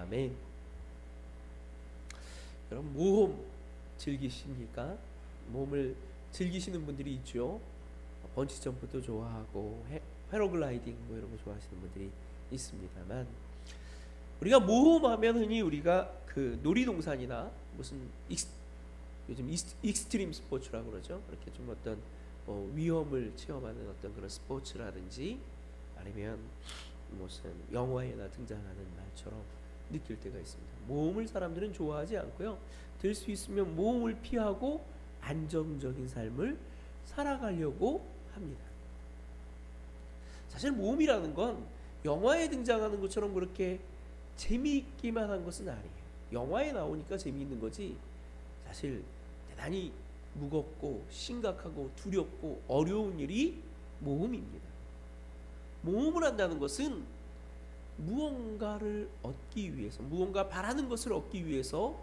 아멘. 여러분 모험 즐기십니까? 모험을 즐기시는 분들이 있죠. 번지 점프도 좋아하고 패러글라이딩 뭐 이런 거 좋아하시는 분들이 있습니다만, 우리가 모험하면 흔히 우리가 그 놀이동산이나 무슨 요즘 익스트림 스포츠라고 그러죠. 그렇게 좀 어떤 위험을 체험하는 어떤 그런 스포츠라든지, 아니면 무슨 영화에나 등장하는 말처럼 느낄 때가 있습니다. 모험을 사람들은 좋아하지 않고요, 될 수 있으면 모험을 피하고 안정적인 삶을 살아가려고 합니다. 사실 모험이라는 건 영화에 등장하는 것처럼 그렇게 재미있기만 한 것은 아니에요. 영화에 나오니까 재미있는 거지, 사실 대단히 무겁고 심각하고 두렵고 어려운 일이 모험입니다. 모험을 한다는 것은 무언가를 얻기 위해서, 무언가 바라는 것을 얻기 위해서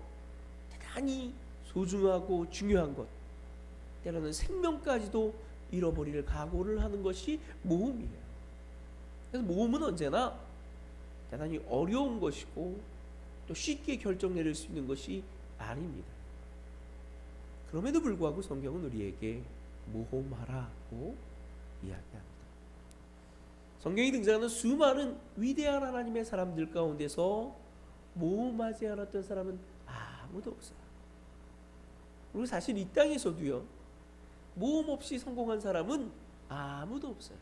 대단히 소중하고 중요한 것, 때로는 생명까지도 잃어버릴 각오를 하는 것이 모험이에요. 그래서 모험은 언제나 대단히 어려운 것이고 또 쉽게 결정 내릴 수 있는 것이 아닙니다. 그럼에도 불구하고 성경은 우리에게 모험하라고 이야기합니다. 성경에 등장하는 수많은 위대한 하나님의 사람들 가운데서 모험하지 않았던 사람은 아무도 없어요. 그리고 사실 이 땅에서도요, 모험 없이 성공한 사람은 아무도 없어요.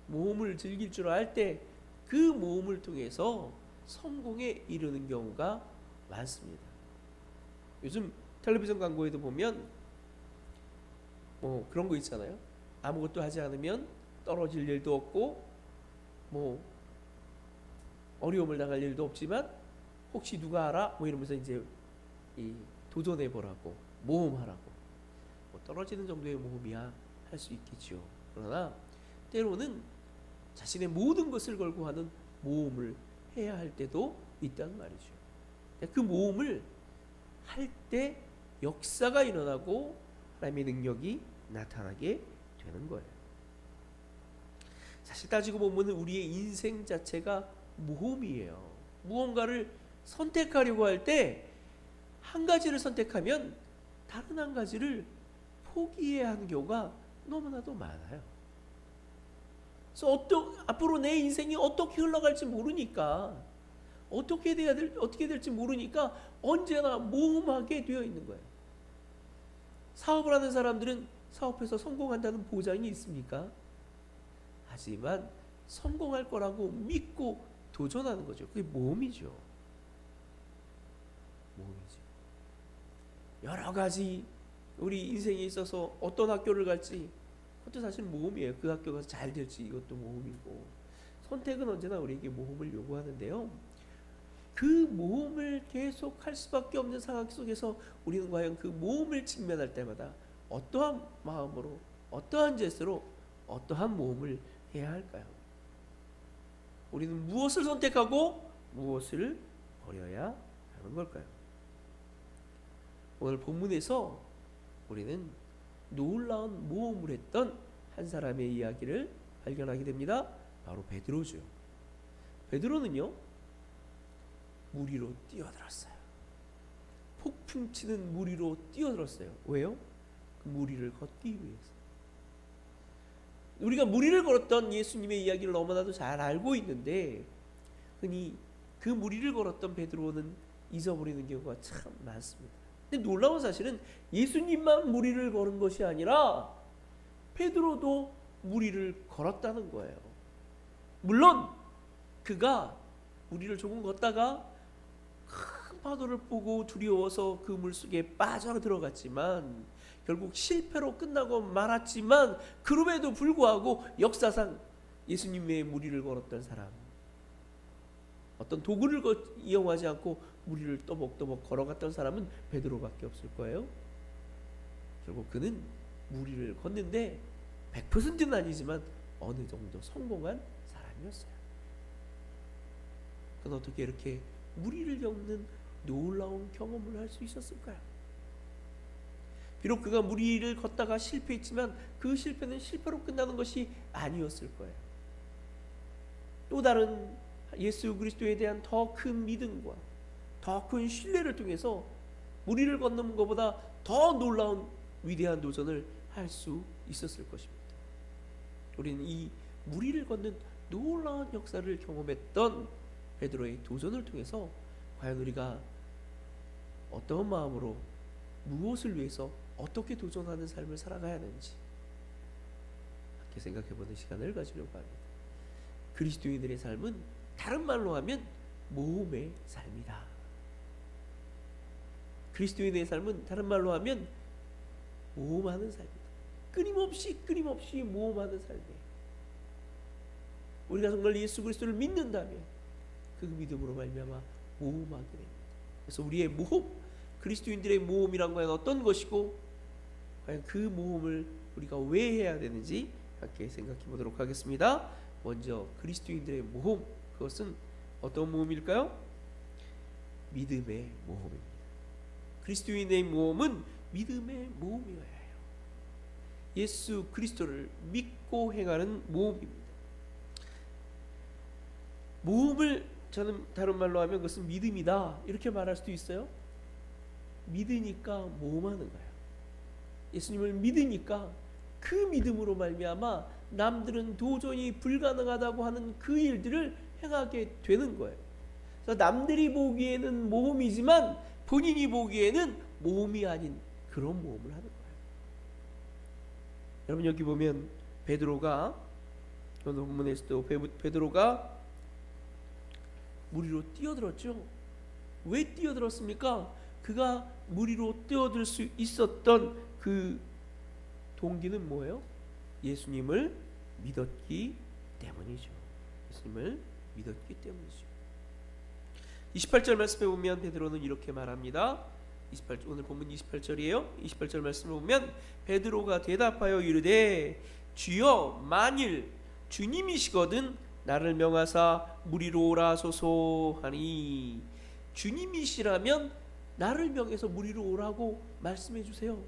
모험을 즐길 줄 알 때 그 모험을 통해서 성공에 이르는 경우가 많습니다. 요즘 텔레비전 광고에도 보면 뭐 그런 거 있잖아요. 아무것도 하지 않으면 떨어질 일도 없고 뭐 어려움을 당할 일도 없지만 혹시 누가 알아? 뭐 이러면서 이제 도전해 보라고, 모험하라고. 뭐 떨어지는 정도의 모험이야 할 수 있겠죠. 그러나 때로는 자신의 모든 것을 걸고 하는 모험을 해야 할 때도 있다는 말이죠. 그 모험을 할 때 역사가 일어나고 하나님의 능력이 나타나게 되는 거예요. 사실 따지고 보면 우리의 인생 자체가 모험이에요. 무언가를 선택하려고 할 때 한 가지를 선택하면 다른 한 가지를 포기해야 하는 경우가 너무나도 많아요. 그래서 앞으로 내 인생이 어떻게 흘러갈지 모르니까, 어떻게 될지 모르니까 언제나 모험하게 되어 있는 거예요. 사업을 하는 사람들은 사업해서 성공한다는 보장이 있습니까? 하지만 성공할 거라고 믿고 도전하는 거죠. 그게 모험이죠. 모험이죠. 여러 가지 우리 인생에 있어서 어떤 학교를 갈지, 그것도 사실 모험이에요. 그 학교가 잘 될지 이것도 모험이고, 선택은 언제나 우리에게 모험을 요구하는데요, 그 모험을 계속 할 수밖에 없는 상황 속에서 우리는 과연 그 모험을 직면할 때마다 어떠한 마음으로, 어떠한 제스로, 어떠한 모험을 해야 할까요? 우리는 무엇을 선택하고 무엇을 버려야 하는 걸까요? 오늘 본문에서 우리는 놀라운 모험을 했던 한 사람의 이야기를 발견하게 됩니다. 바로 베드로죠. 베드로는요, 물 위로 뛰어들었어요. 폭풍 치는 물 위로 뛰어들었어요. 왜요? 그 물 위를 걷기 위해서. 우리가 물 위를 걸었던 예수님의 이야기를 너무나도 잘 알고 있는데, 흔히 그 물 위를 걸었던 베드로는 잊어버리는 경우가 참 많습니다. 근데 놀라운 사실은 예수님만 물 위를 걸은 것이 아니라 베드로도 물 위를 걸었다는 거예요. 물론 그가 물 위를 조금 걷다가 큰 파도를 보고 두려워서 그 물속에 빠져 들어갔지만 결국 실패로 끝나고 말았지만, 그럼에도 불구하고 역사상 예수님 외에 물 위를 걸었던 사람, 어떤 도구를 이용하지 않고 물 위를 또박또박 걸어갔던 사람은 베드로밖에 없을 거예요. 결국 그는 물 위를 걷는데 100%는 아니지만 어느 정도 성공한 사람이었어요. 그는 어떻게 이렇게 물 위를 겪는 놀라운 경험을 할 수 있었을까요? 비록 그가 물 위를 걷다가 실패했지만 그 실패는 실패로 끝나는 것이 아니었을 거예요. 또 다른 예수 그리스도에 대한 더 큰 믿음과 더 큰 신뢰를 통해서 무리를 건너는 것보다 더 놀라운 위대한 도전을 할 수 있었을 것입니다. 우리는 이 무리를 걷는 놀라운 역사를 경험했던 베드로의 도전을 통해서 과연 우리가 어떤 마음으로 무엇을 위해서 어떻게 도전하는 삶을 살아가야 하는지 함께 생각해보는 시간을 가지려고 합니다. 그리스도인들의 삶은 다른 말로 하면 모험의 삶이다. 그리스도인의 삶은 다른 말로 하면 모험하는 삶이다. 끊임없이 모험하는 삶이에요. 우리가 정말 예수 그리스도를 믿는다면 그 믿음으로 말미암아 모험하게 됩니다. 그래서 우리의 모험, 그리스도인들의 모험이란 과연 어떤 것이고 과연 그 모험을 우리가 왜 해야 되는지 함께 생각해 보도록 하겠습니다. 먼저 그리스도인들의 모험, 그것은 어떤 모험일까요? 믿음의 모험입니다. 그리스도인의 모험은 믿음의 모험이어야 해요. 예수 그리스도를 믿고 행하는 모험입니다. 모험을 저는 다른 말로 하면 그것은 믿음이다 이렇게 말할 수도 있어요. 믿으니까 모험하는 거예요. 예수님을 믿으니까 그 믿음으로 말미암아 남들은 도저히 불가능하다고 하는 그 일들을 행하게 되는 거예요. 그래서 남들이 보기에는 모험이지만 본인이 보기에는 모험이 아닌 그런 모험을 하는 거예요. 여러분 여기 보면 베드로가 오늘 본문에서도 베드로가 무리로 뛰어들었죠. 왜 뛰어들었습니까? 그가 무리로 뛰어들 수 있었던 그 동기는 뭐예요? 예수님을 믿었기 때문이죠. 예수님을 믿었기 때문이죠. 28절 말씀에 보면 베드로는 이렇게 말합니다. 오늘 본문 28절이에요. 28절 말씀을 보면 베드로가 대답하여 이르되 주여 만일 주님이시거든 나를 명하사 무리로 오라 하소서 하니, 주님이시라면 나를 명해서 무리로 오라고 말씀해 주세요.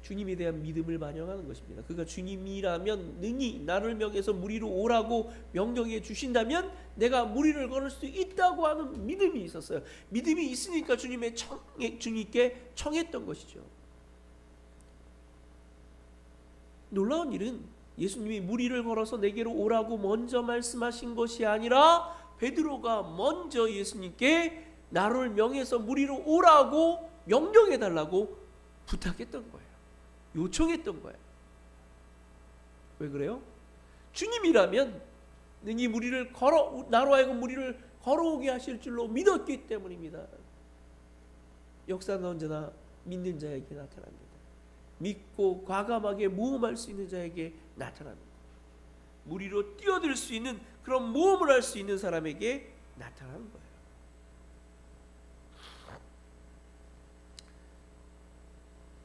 주님에 대한 믿음을 반영하는 것입니다. 그가 주님이라면 능히 나를 명해서 무리로 오라고 명령해 주신다면 내가 무리를 걸을 수 있다고 하는 믿음이 있었어요. 믿음이 있으니까 주님께 청했던 것이죠. 놀라운 일은 예수님이 무리를 걸어서 내게로 오라고 먼저 말씀하신 것이 아니라 베드로가 먼저 예수님께 나를 명해서 무리로 오라고 명령해 달라고 부탁했던 거예요. 요청했던 거예요. 왜 그래요? 주님이라면 능히 무리를 나로 하여금 무리를 걸어오게 하실 줄로 믿었기 때문입니다. 역사는 언제나 믿는 자에게 나타납니다. 믿고 과감하게 모험할 수 있는 자에게 나타납니다. 무리로 뛰어들 수 있는 그런 모험을 할 수 있는 사람에게 나타나는 거예요.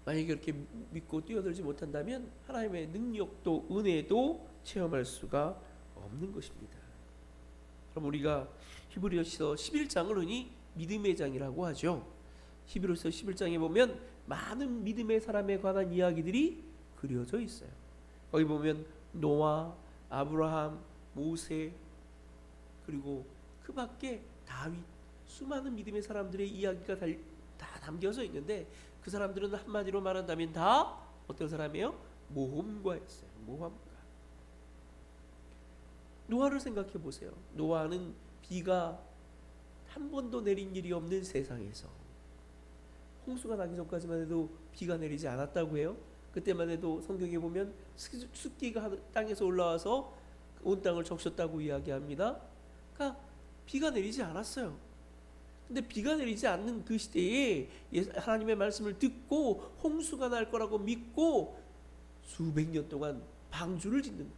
만약에 그렇게 믿고 뛰어들지 못한다면 하나님의 능력도 은혜도 체험할 수가 없는 것입니다. 그럼 우리가 히브리서 11장을 흔히 믿음의 장이라고 하죠. 히브리서 11장에 보면 많은 믿음의 사람에 관한 이야기들이 그려져 있어요. 거기 보면 노아, 아브라함, 모세, 그리고 그 밖에 다윗, 수많은 믿음의 사람들의 이야기가 다 담겨져 있는데 그 사람들은 한마디로 말한다면 다 어떤 사람이에요? 모험가였어요. 모험가. 노아를 생각해 보세요. 노아는 비가 한 번도 내린 일이 없는 세상에서 홍수가 나기 전까지만 해도 비가 내리지 않았다고 해요. 그때만 해도 성경에 보면 습기가 땅에서 올라와서 온 땅을 적셨다고 이야기합니다. 그러니까 비가 내리지 않았어요. 근데 비가 내리지 않는 그 시대에 하나님의 말씀을 듣고 홍수가 날 거라고 믿고 수백 년 동안 방주를 짓는 거예요.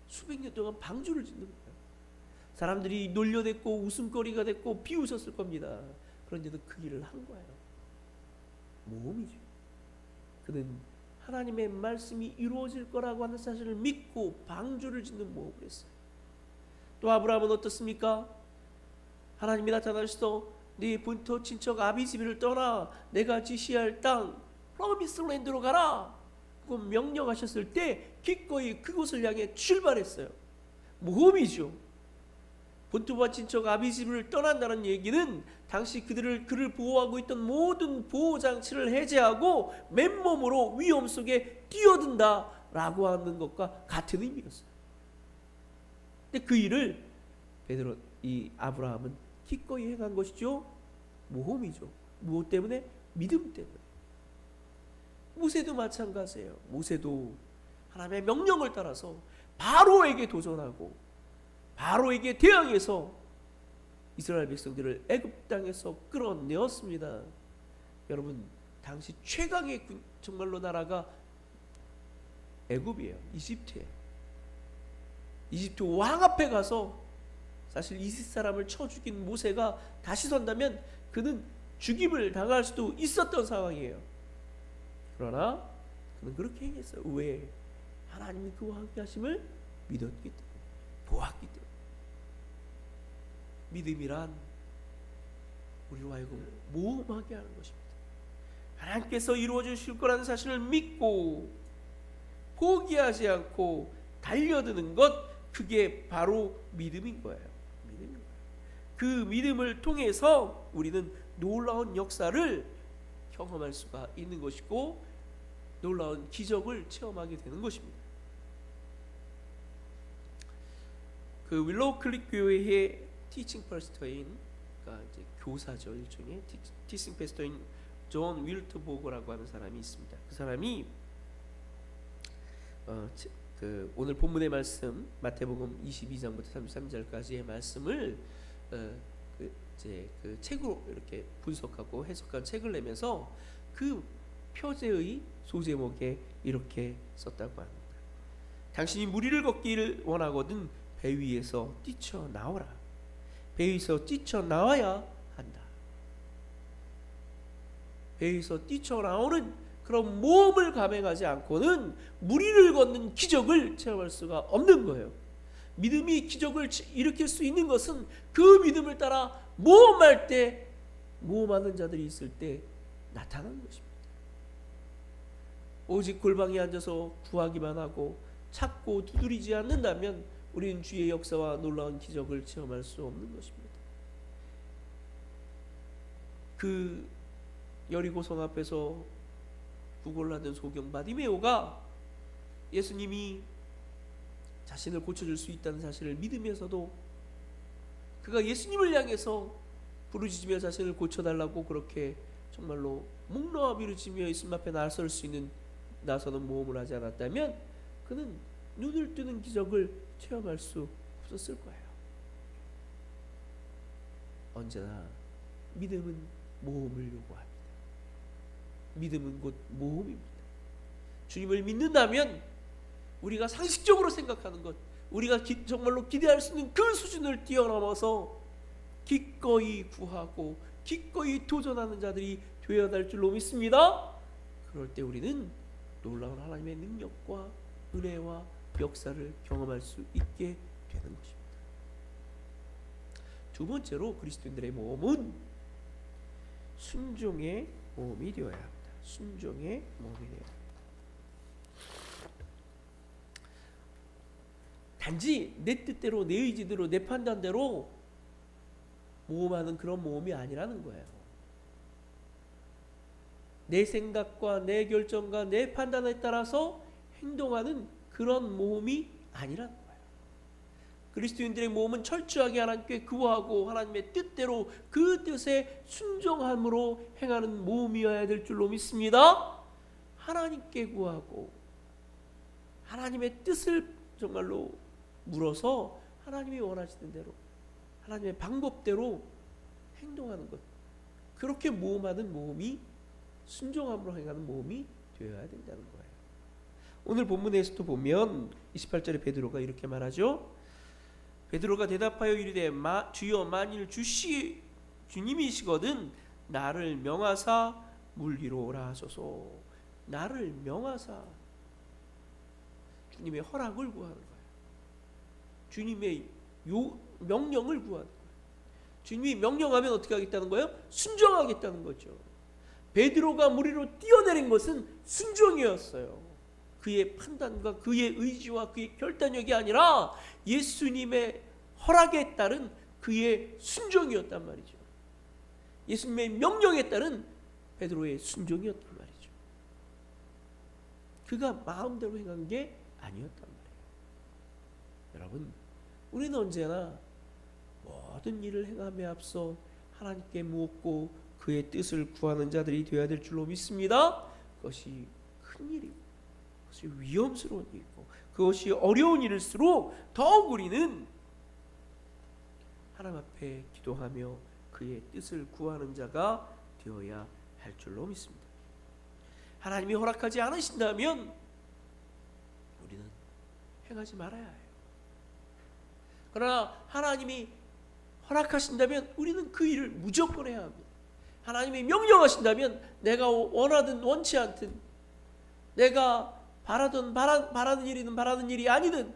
수백 년 동안 방주를 짓는 거예요. 사람들이 놀려댔고 웃음거리가 됐고 비웃었을 겁니다. 그런데도 그 일을 한 거예요. 모험이죠. 그는 하나님의 말씀이 이루어질 거라고 하는 사실을 믿고 방주를 짓는 모험을 했어요. 또 아브라함은 어떻습니까? 하나님이 나타나셔서 네 본토 친척 아비집을 떠나 내가 지시할 땅 프로미스 랜드로 가라. 명령하셨을 때 기꺼이 그곳을 향해 출발했어요. 모험이죠. 본토와 친척 아비집을 떠난다는 얘기는 당시 그를 보호하고 있던 모든 보호 장치를 해제하고 맨몸으로 위험 속에 뛰어든다라고 하는 것과 같은 의미였어요. 근데 그 일을 이 아브라함은 기꺼이 행한 것이죠. 모험이죠. 무엇 때문에? 믿음 때문에. 모세도 마찬가지예요. 모세도 하나님의 명령을 따라서 바로에게 도전하고 바로에게 대항해서 이스라엘 백성들을 애굽 땅에서 끌어내었습니다. 여러분, 당시 최강의 정말로 나라가 애굽이에요. 이집트에. 이집트 왕 앞에 가서 사실 이집 사람을 쳐 죽인 모세가 다시 선다면 그는 죽임을 당할 수도 있었던 상황이에요. 그러나 그는 그렇게 행했어요. 왜? 하나님이 그와 함께 하심을 믿었기 때문에, 보았기 때문에. 믿음이란 우리와 하여금 모험하게 하는 것입니다. 하나님께서 이루어 주실 거라는 사실을 믿고 포기하지 않고 달려드는 것, 그게 바로 믿음인 거예요. 그 믿음을 통해서 우리는 놀라운 역사를 경험할 수가 있는 것이고 놀라운 기적을 체험하게 되는 것입니다. 그 윌로우 클릭 교회의 티칭 파스터인, 그러니까 이제 교사죠, 일종의 티칭 파스터인 존 윌트보거라고 하는 사람이 있습니다. 그 사람이 오늘 본문의 말씀 마태복음 22장부터 33절까지의 말씀을 그 책으로 이렇게 분석하고 해석한 책을 내면서 그 표제의 소제목에 이렇게 썼다고 합니다. 당신이 무리를 걷기를 원하거든 배 위에서 뛰쳐나오라. 배 위에서 뛰쳐나와야 한다. 배 위에서 뛰쳐나오는 그런 모험을 감행하지 않고는 무리를 걷는 기적을 체험할 수가 없는 거예요. 믿음이 기적을 일으킬 수 있는 것은 그 믿음을 따라 모험할 때, 모험하는 자들이 있을 때 나타나는 것입니다. 오직 골방에 앉아서 구하기만 하고 찾고 두드리지 않는다면 우리는 주의 역사와 놀라운 기적을 체험할 수 없는 것입니다. 그 여리고성 앞에서 구걸하던 소경 바디메오가 예수님이 자신을 고쳐줄 수 있다는 사실을 믿으면서도 그가 예수님을 향해서 부르짖으며 자신을 고쳐달라고 그렇게 정말로 목 놓아 부르짖으며 예수님 앞에 나서는 모험을 하지 않았다면 그는 눈을 뜨는 기적을 체험할 수 없었을 거예요. 언제나 믿음은 모험을 요구합니다. 믿음은 곧 모험입니다. 주님을 믿는다면 우리가 상식적으로 생각하는 것, 우리가 정말로 기대할 수 있는 그 수준을 뛰어넘어서 기꺼이 구하고 기꺼이 도전하는 자들이 되어야 할 줄로 믿습니다. 그럴 때 우리는 놀라운 하나님의 능력과 은혜와 역사를 경험할 수 있게 되는 것입니다. 두 번째로 그리스도인들의 모험은 순종의 모험이 되어야 합니다. 순종의 모험이 되어야 합니다. 단지 내 뜻대로, 내 의지대로, 내 판단대로 모험하는 그런 모험이 아니라는 거예요. 내 생각과 내 결정과 내 판단에 따라서 행동하는 그런 모험이 아니라는 거예요. 그리스도인들의 모험은 철저하게 하나님께 구하고 하나님의 뜻대로 그 뜻에 순종함으로 행하는 모험이어야 될 줄로 믿습니다. 하나님께 구하고 하나님의 뜻을 정말로 물어서 하나님이 원하시는 대로 하나님의 방법대로 행동하는 것, 그렇게 모험하는 모험이 순종함으로 행하는 모험이 되어야 된다는 거예요. 오늘 본문에서도 보면 28절에 베드로가 이렇게 말하죠. 베드로가 대답하여 이르되 주여 만일 주님이시거든 나를 명하사 물 위로 오라 하소서. 나를 명하사, 주님의 허락을 구하는 거예요. 주님의 명령을 구하는 거예요. 주님이 명령하면 어떻게 하겠다는 거예요? 순종하겠다는 거죠. 베드로가 물 위로 뛰어내린 것은 순종이었어요. 그의 판단과 그의 의지와 그의 결단력이 아니라 예수님의 허락에 따른 그의 순종이었단 말이죠. 예수님의 명령에 따른 베드로의 순종이었단 말이죠. 그가 마음대로 행한 게 아니었단 말이에요. 여러분, 우리는 언제나 모든 일을 행함에 앞서 하나님께 묻고 그의 뜻을 구하는 자들이 되어야 될 줄로 믿습니다. 그것이 큰 일이고, 그것이 위험스러운 일이고, 그것이 어려운 일일수록 더욱 우리는 하나님 앞에 기도하며 그의 뜻을 구하는 자가 되어야 할 줄로 믿습니다. 하나님이 허락하지 않으신다면 우리는 행하지 말아야 해요. 그러나 하나님이 허락하신다면 우리는 그 일을 무조건 해야 합니다. 하나님이 명령하신다면 내가 원하든 원치 않든, 내가 바라는 일이든 바라는 일이 아니든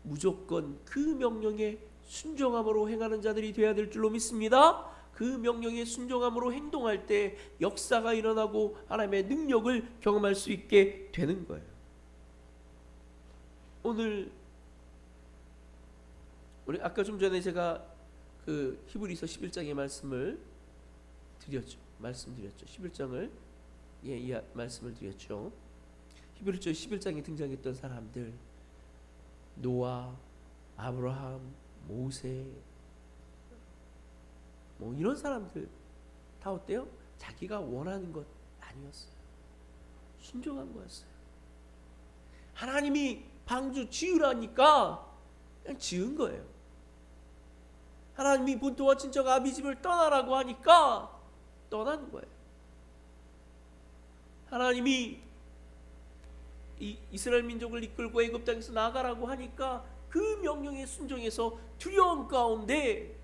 무조건 그 명령에 순종함으로 행하는 자들이 되어야 될 줄로 믿습니다. 그 명령에 순종함으로 행동할 때 역사가 일어나고 하나님의 능력을 경험할 수 있게 되는 거예요. 오늘 우리 아까 좀 전에 제가 그 히브리서 11장의 말씀드렸죠. 11장을 말씀을 드렸죠. 히브리서 11장에 등장했던 사람들, 노아, 아브라함, 모세, 뭐 이런 사람들 다 어때요? 자기가 원하는 것 아니었어요. 순종한 거였어요. 하나님이 방주 지으라니까 그냥 지은 거예요. 하나님이 본토와 친척 아비집을 떠나라고 하니까 떠난 거예요. 하나님이 이스라엘 민족을 이끌고 애굽 땅에서 나가라고 하니까 그 명령에 순종해서 두려움 가운데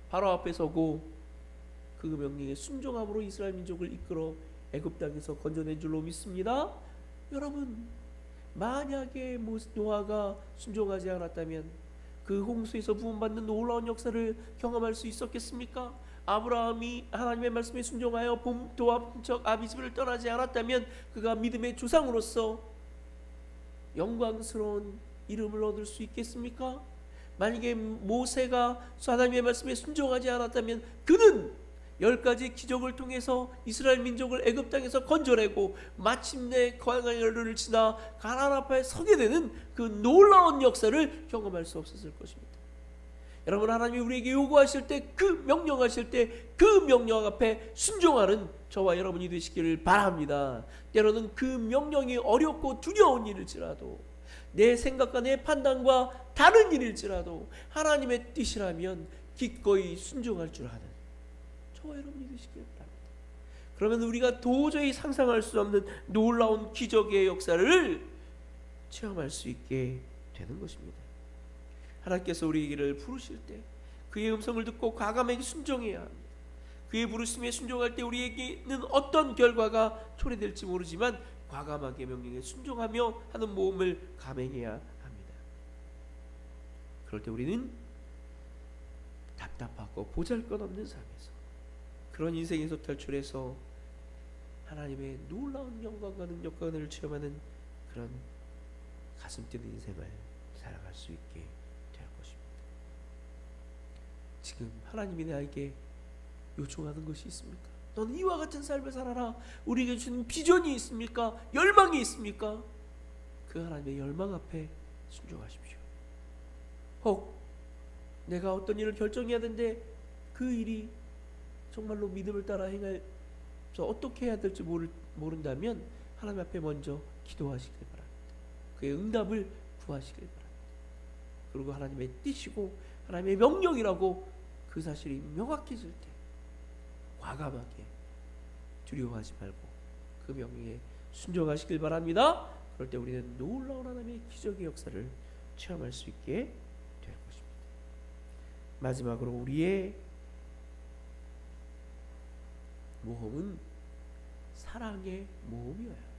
바로 앞에 서고 그 명령에 순종함으로 이스라엘 민족을 이끌어 애굽 땅에서 건져낸 줄로 믿습니다. 여러분, 만약에 노아가 순종하지 않았다면 그 홍수에서 구원받는 놀라운 역사를 경험할 수 있었겠습니까? 아브라함이 하나님의 말씀에 순종하여 본토와 친척 아비집을 떠나지 않았다면 그가 믿음의 조상으로서 영광스러운 이름을 얻을 수 있겠습니까? 만약에 모세가 하나님의 말씀에 순종하지 않았다면 그는 10가지 기적을 통해서 이스라엘 민족을 애굽 땅에서 건져내고 마침내 광야를 지나 가나안 앞에 서게 되는 그 놀라운 역사를 경험할 수 없었을 것입니다. 여러분, 하나님이 우리에게 요구하실 때, 명령하실 때 그 명령 앞에 순종하는 저와 여러분이 되시기를 바랍니다. 때로는 그 명령이 어렵고 두려운 일일지라도, 내 생각과 내 판단과 다른 일일지라도 하나님의 뜻이라면 기꺼이 순종할 줄 아는 저와 여러분이 되시기를 바랍니다. 그러면 우리가 도저히 상상할 수 없는 놀라운 기적의 역사를 체험할 수 있게 되는 것입니다. 하나님께서 우리에게를 부르실 때 그의 음성을 듣고 과감하게 순종해야 합니다. 그의 부르심에 순종할 때 우리에게는 어떤 결과가 초래될지 모르지만 과감하게 명령에 순종하며 하는 모험을 감행해야 합니다. 그럴 때 우리는 답답하고 보잘것없는 삶에서, 그런 인생에서 탈출해서 하나님의 놀라운 영광과 능력과 은혜를 체험하는 그런 가슴 뛰는 인생을 살아갈 수 있게 될 것입니다. 지금 하나님이 나에게 요청하는 것이 있습니까? 너는 이와 같은 삶을 살아라. 우리에게 주는 비전이 있습니까? 열망이 있습니까? 그 하나님의 열망 앞에 순종하십시오. 혹 내가 어떤 일을 결정해야 되는데 그 일이 정말로 믿음을 따라 행해서 어떻게 해야 될지 모른다면 하나님 앞에 먼저 기도하시길 바랍니다. 그의 응답을 구하시길 바랍니다. 그리고 하나님의 뜻이고 하나님의 명령이라고 그 사실이 명확해질 때 과감하게 두려워하지 말고 그 명령에 순종하시길 바랍니다. 그럴 때 우리는 놀라운 하나님의 기적의 역사를 체험할 수 있게 될 것입니다. 마지막으로 우리의 모험은 사랑의 모험이어야 합니다.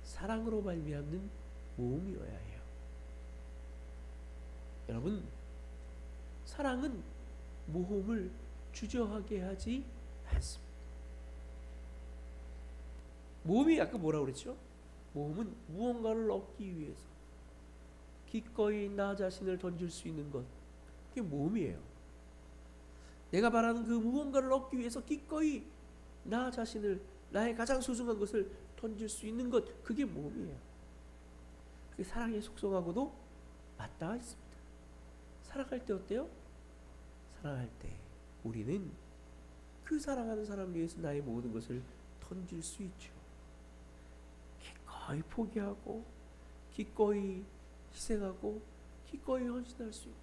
사랑으로 말미암는 모험이어야 해요. 여러분, 사랑은 모험을 주저하게 하지 않습니다. 모험이 아까 뭐라고 그랬죠? 모험은 무언가를 얻기 위해서 기꺼이 나 자신을 던질 수 있는 것, 그게 모험이에요. 내가 바라는 그 무언가를 얻기 위해서 기꺼이 나 자신을, 나의 가장 소중한 것을 던질 수 있는 것, 그게 모험이에요. 그게 사랑의 속성하고도 맞닿아 있습니다. 사랑할 때 어때요? 사랑할 때 우리는 그 사랑하는 사람을 위해서 나의 모든 것을 던질 수 있죠. 기꺼이 포기하고 기꺼이 희생하고 기꺼이 헌신할 수 있는,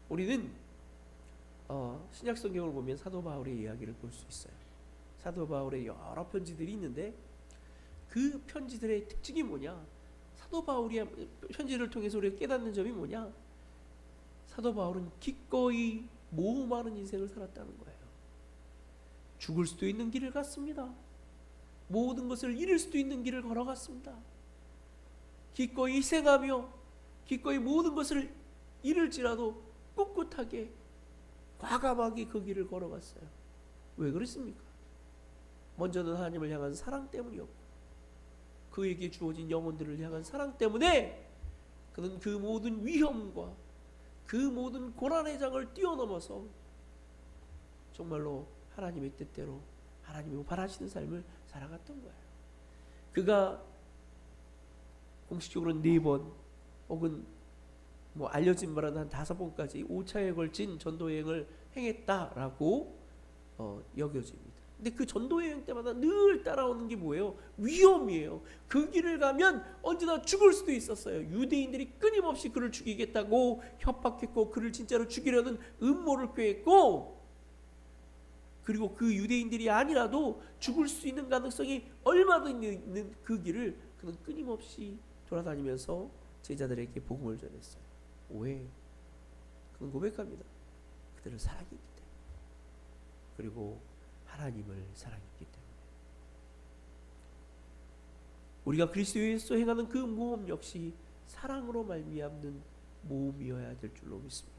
우리는 신약 성경을 보면 사도 바울의 이야기를 볼 수 있어요. 사도 바울의 여러 편지들이 있는데 그 편지들의 특징이 뭐냐? 사도 바울이 편지를 통해서 우리가 깨닫는 점이 뭐냐? 사도 바울은 기꺼이 모험하는 인생을 살았다는 거예요. 죽을 수도 있는 길을 갔습니다. 모든 것을 잃을 수도 있는 길을 걸어갔습니다. 기꺼이 희생하며 기꺼이 모든 것을 잃을지라도 꿋꿋하게 과감하게 그 길을 걸어갔어요. 왜 그랬습니까? 먼저는 하나님을 향한 사랑 때문이었고, 그에게 주어진 영혼들을 향한 사랑 때문에 그는 그 모든 위험과 그 모든 고난의 장을 뛰어넘어서 정말로 하나님의 뜻대로 하나님이 바라시는 삶을 살아갔던 거예요. 그가 공식적으로는 4번 혹은 알려진 바로는 한 5번까지 5차에 걸친 전도여행을 행했다라고 여겨집니다. 근데 그 전도여행 때마다 늘 따라오는 게 뭐예요? 위험이에요. 그 길을 가면 언제나 죽을 수도 있었어요. 유대인들이 끊임없이 그를 죽이겠다고 협박했고, 그를 진짜로 죽이려는 음모를 꾀했고, 그리고 그 유대인들이 아니라도 죽을 수 있는 가능성이 얼마든지 있는 그 길을 그는 끊임없이 돌아다니면서 제자들에게 복음을 전했어요. 왜? 그는 고백합니다. 그들을 사랑했기 때문에, 그리고 하나님을 사랑했기 때문에. 우리가 그리스도에서 행하는 그 모험 역시 사랑으로 말미암는 모험이어야 될 줄로 믿습니다.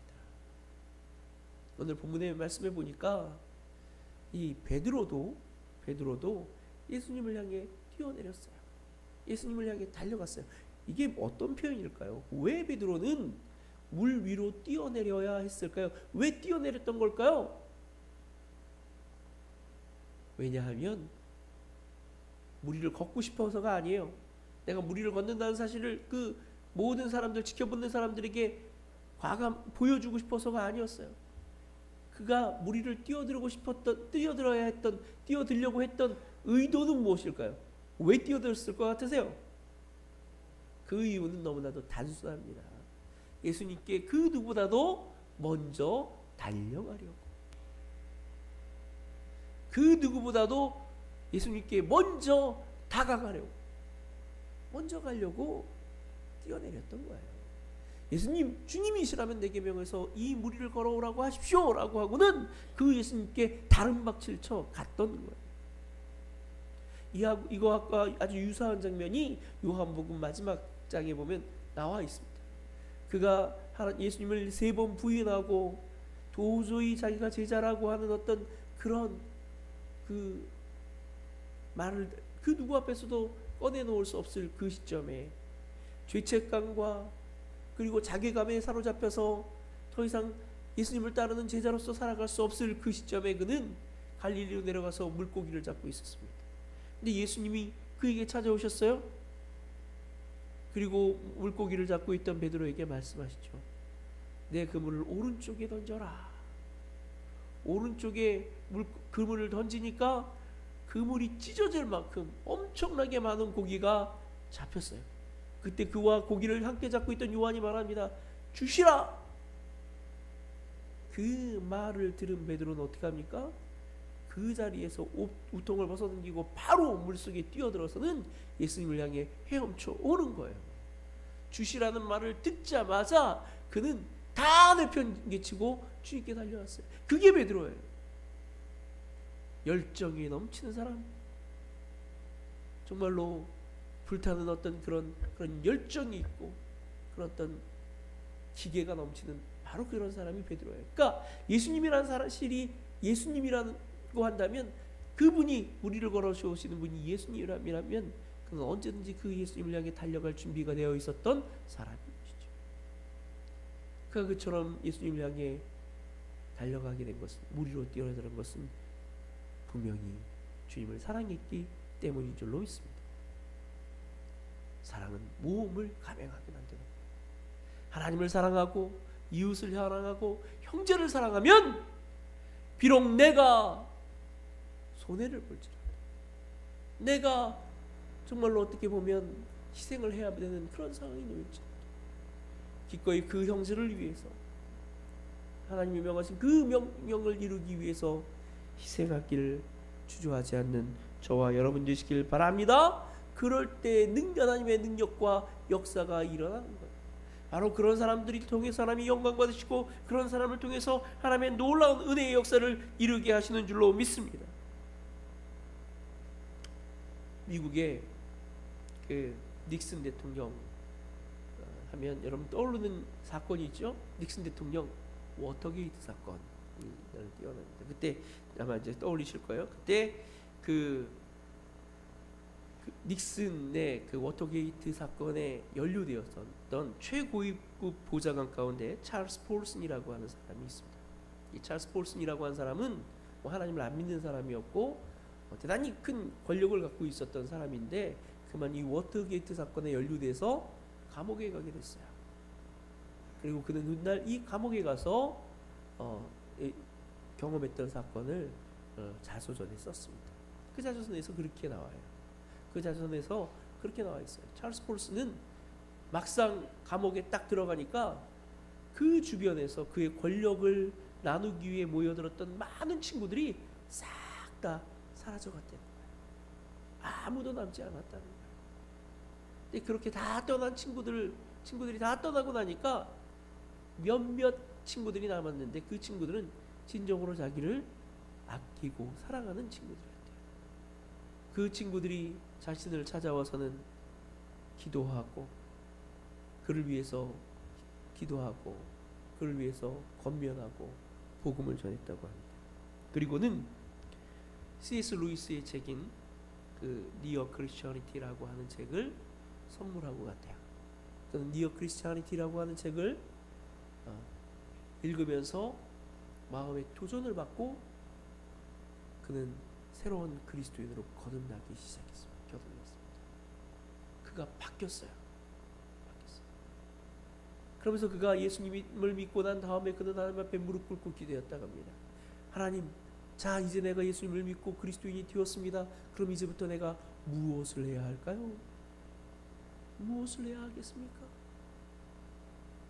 오늘 본문의 말씀에 보니까 이 베드로도 예수님을 향해 뛰어내렸어요. 예수님을 향해 달려갔어요. 이게 어떤 표현일까요? 왜 베드로는 물 위로 뛰어내려야 했을까요? 왜 뛰어내렸던 걸까요? 왜냐하면 물 위를 걷고 싶어서가 아니에요. 내가 물 위를 걷는다는 사실을 그 모든 사람들, 지켜보는 사람들에게 보여주고 싶어서가 아니었어요. 그가 물 위를 뛰어들려고 했던 의도는 무엇일까요? 왜 뛰어들었을 것 같으세요? 그 이유는 너무나도 단순합니다. 예수님께 그 누구보다도 먼저 달려가려고, 그 누구보다도 예수님께 먼저 다가가려고, 먼저 가려고 뛰어내렸던 거예요. 예수님, 주님이시라면 내 계명에서 이 무리를 걸어오라고 하십시오 라고 하고는 그 예수님께 다른 박치를 쳐 갔던 거예요. 이거와 아주 유사한 장면이 요한복음 마지막 장에 보면 나와 있습니다. 그가 예수님을 3번 부인하고 도저히 자기가 제자라고 하는 어떤 그런 그 말을 그 누구 앞에서도 꺼내놓을 수 없을 그 시점에 죄책감과 그리고 자괴감에 사로잡혀서 더 이상 예수님을 따르는 제자로서 살아갈 수 없을 그 시점에 그는 갈릴리로 내려가서 물고기를 잡고 있었습니다. 근데 예수님이 그에게 찾아오셨어요. 그리고 물고기를 잡고 있던 베드로에게 말씀하시죠. 내 그물을 오른쪽에 던져라. 오른쪽에 그물을 던지니까 그물이 찢어질 만큼 엄청나게 많은 고기가 잡혔어요. 그때 그와 고기를 함께 잡고 있던 요한이 말합니다. 주시라. 그 말을 들은 베드로는 어떻게 합니까? 그 자리에서 우통을 벗어던지고 바로 물속에 뛰어들어서는 예수님을 향해 헤엄쳐 오는 거예요. 주시라는 말을 듣자마자 그는 다 내팽개치고 주님께 달려왔어요. 그게 베드로예요. 열정이 넘치는 사람, 정말로 불타는 어떤 그런 열정이 있고 그런 어떤 기계가 넘치는 바로 그런 사람이 베드로예요. 그러니까 예수님이라는 사실이 예수님이라고 한다면 그분이 우리를 걸어오시는 분이 예수님이라면 그는 언제든지 그 예수님을 향해 달려갈 준비가 되어 있었던 사람인 것이죠. 그가 그처럼 예수님을 향해 달려가게 된 것은, 무리로 뛰어드는 것은 분명히 주님을 사랑했기 때문인 줄로 믿습니다. 사랑은 모험을 감행하게 만드는 거예요. 하나님을 사랑하고 이웃을 사랑하고 형제를 사랑하면 비록 내가 손해를 볼지라도, 내가 정말로 어떻게 보면 희생을 해야 되는 그런 상황이 놓일지 기꺼이 그 형제를 위해서, 하나님이 명하신 그 명령을 이루기 위해서 희생하기를 주저하지 않는 저와 여러분 되시길 바랍니다. 그럴 때 하나님의 능력과 역사가 일어나는 거예요. 바로 그런 사람들이 통해서 하나님이 영광 받으시고, 그런 사람을 통해서 하나님의 놀라운 은혜의 역사를 이루게 하시는 줄로 믿습니다. 미국의 그 닉슨 대통령 하면 여러분 떠오르는 사건이 있죠. 닉슨 대통령 워터게이트 사건을 띄워놨는데, 그때 아마 이제 떠올리실 거예요. 그때 그 닉슨의 그 워터게이트 사건에 연루되었던 최고위급 보좌관 가운데 찰스 폴슨이라고 하는 사람이 있습니다. 이 찰스 폴슨이라고 하는 사람은 뭐 하나님을 안 믿는 사람이었고 대단히 큰 권력을 갖고 있었던 사람인데, 그만 이 워터게이트 사건에 연루돼서 감옥에 가게 됐어요. 그리고 그는 훗날 이 감옥에 가서 경험했던 사건을 자서전에 썼습니다. 그 자서전에서 그렇게 나와요. 그 자서전에서 그렇게 나와 있어요. 찰스 폴슨은 막상 감옥에 딱 들어가니까 그 주변에서 그의 권력을 나누기 위해 모여들었던 많은 친구들이 싹 다 사라져갔다는 거예요. 아무도 남지 않았다는 거예요. 근데 그렇게 다 떠난 친구들이 다 떠나고 나니까 몇몇 친구들이 남았는데, 그 친구들은 진정으로 자기를 아끼고 사랑하는 친구들이었대요. 그 친구들이 자신을 찾아와서는 기도하고, 그를 위해서 기도하고, 그를 위해서 권면하고 복음을 전했다고 합니다. 그리고는 C.S. 루이스의 책인 그 니어 크리스티어니티라고 하는 책을 선물하고 갔대요. 그는 니어 크리스티어니티라고 하는 책을 읽으면서 마음의 도전을 받고 그는 새로운 그리스도인으로 거듭나기 시작했습니다. 그가 바뀌었어요. 그러면서 그가 예수님을 믿고 난 다음에 그는 하나님 앞에 무릎 꿇고 기도했다고 합니다. 하나님, 자 이제 내가 예수님을 믿고 그리스도인이 되었습니다. 그럼 이제부터 내가 무엇을 해야 할까요? 무엇을 해야 하겠습니까?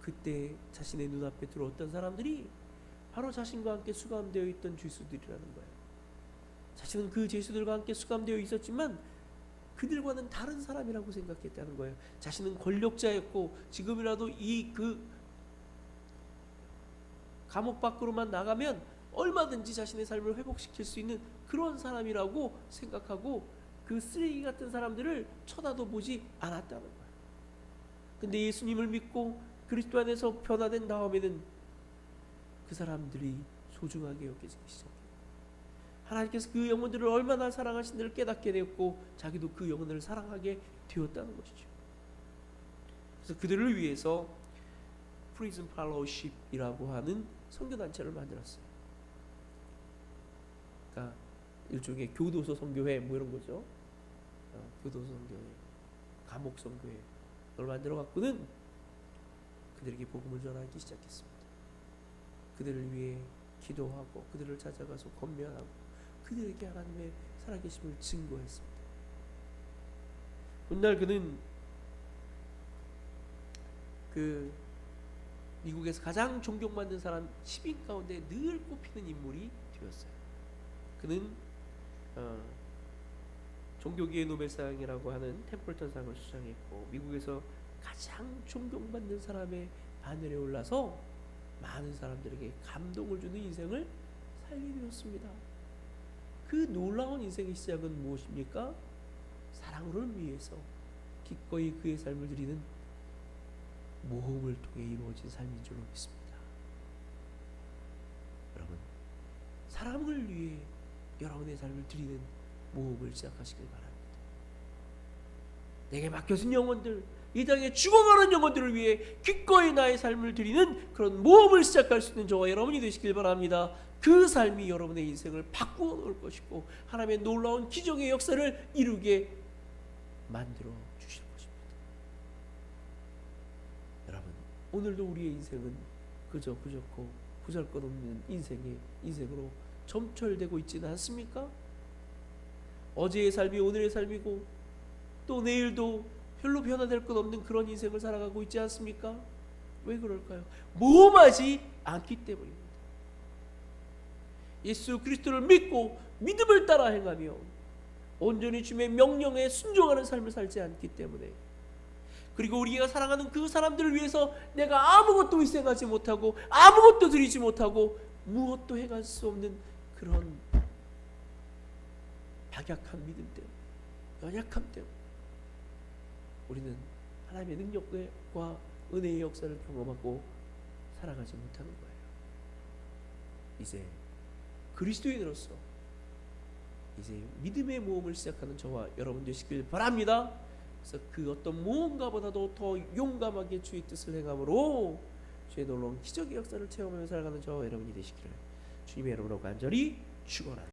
그때 자신의 눈앞에 들어왔던 사람들이 바로 자신과 함께 수감되어 있던 죄수들이라는 거예요. 자신은 그 죄수들과 함께 수감되어 있었지만 그들과는 다른 사람이라고 생각했다는 거예요. 자신은 권력자였고 지금이라도 그 감옥 밖으로만 나가면 얼마든지 자신의 삶을 회복시킬 수 있는 그런 사람이라고 생각하고 그 쓰레기 같은 사람들을 쳐다도 보지 않았다는 거예요. 근데 예수님을 믿고 그리스도 안에서 변화된 다음에는 그 사람들이 소중하게 여겨지기 시작해요. 하나님께서 그 영혼들을 얼마나 사랑하신지를 깨닫게 되었고 자기도 그 영혼을 사랑하게 되었다는 것이죠. 그래서 그들을 위해서 프리즌 팔로우십이라고 하는 선교단체를 만들었어요. 그러니까 일종의 교도소 선교회 뭐 이런 거죠. 교도소 선교회, 감옥 선교회 를 만들어 갖고는 그들에게 복음을 전하기 시작했습니다. 그들을 위해 기도하고 그들을 찾아가서 권면하고 그들에게 하나님의 살아계심을 증거했습니다. 훗날 그는 그 미국에서 가장 존경받는 사람 10인 가운데 늘 꼽히는 인물이 되었어요. 그는 종교계의 노벨상이라고 하는 템플턴상을 수상했고 미국에서 가장 존경받는 사람의 바늘에 올라서 많은 사람들에게 감동을 주는 인생을 살게 되었습니다. 그 놀라운 인생의 시작은 무엇입니까? 사랑을 위해서 기꺼이 그의 삶을 드리는 모험을 통해 이루어진 삶인 줄로 믿습니다. 여러분, 사람을 위해 여러분의 삶을 드리는 모험을 시작하시길 바랍니다. 내게 맡겨진 영혼들, 이 땅에 죽어가는 영혼들을 위해 기꺼이 나의 삶을 드리는 그런 모험을 시작할 수 있는 저와 여러분이 되시길 바랍니다. 그 삶이 여러분의 인생을 바꾸어 놓을 것이고 하나님의 놀라운 기적의 역사를 이루게 만들어 주실 것입니다. 여러분, 오늘도 우리의 인생은 그저 그저고 보잘것없는 인생으로 점철되고 있지는 않습니까? 어제의 삶이 오늘의 삶이고 또 내일도 별로 변화될 것 없는 그런 인생을 살아가고 있지 않습니까? 왜 그럴까요? 모험하지 않기 때문입니다. 예수 그리스도를 믿고 믿음을 따라 행하며 온전히 주님의 명령에 순종하는 삶을 살지 않기 때문에, 그리고 우리가 사랑하는 그 사람들을 위해서 내가 아무것도 희생하지 못하고 아무것도 드리지 못하고 무엇도 행할 수 없는 그런 박약한 믿음 때문에, 연약함 때문에 우리는 하나님의 능력과 은혜의 역사를 경험하고 살아가지 못하는 거예요. 이제 그리스도인으로서 이제 믿음의 모험을 시작하는 저와 여러분 되시길 바랍니다. 그래서 그 어떤 모험가보다도 더 용감하게 주의 뜻을 행함으로 주의 놀라운 기적의 역사를 체험하며 살아가는 저와 여러분이 되시기를 주님의 이름으로 간절히 축원합니다.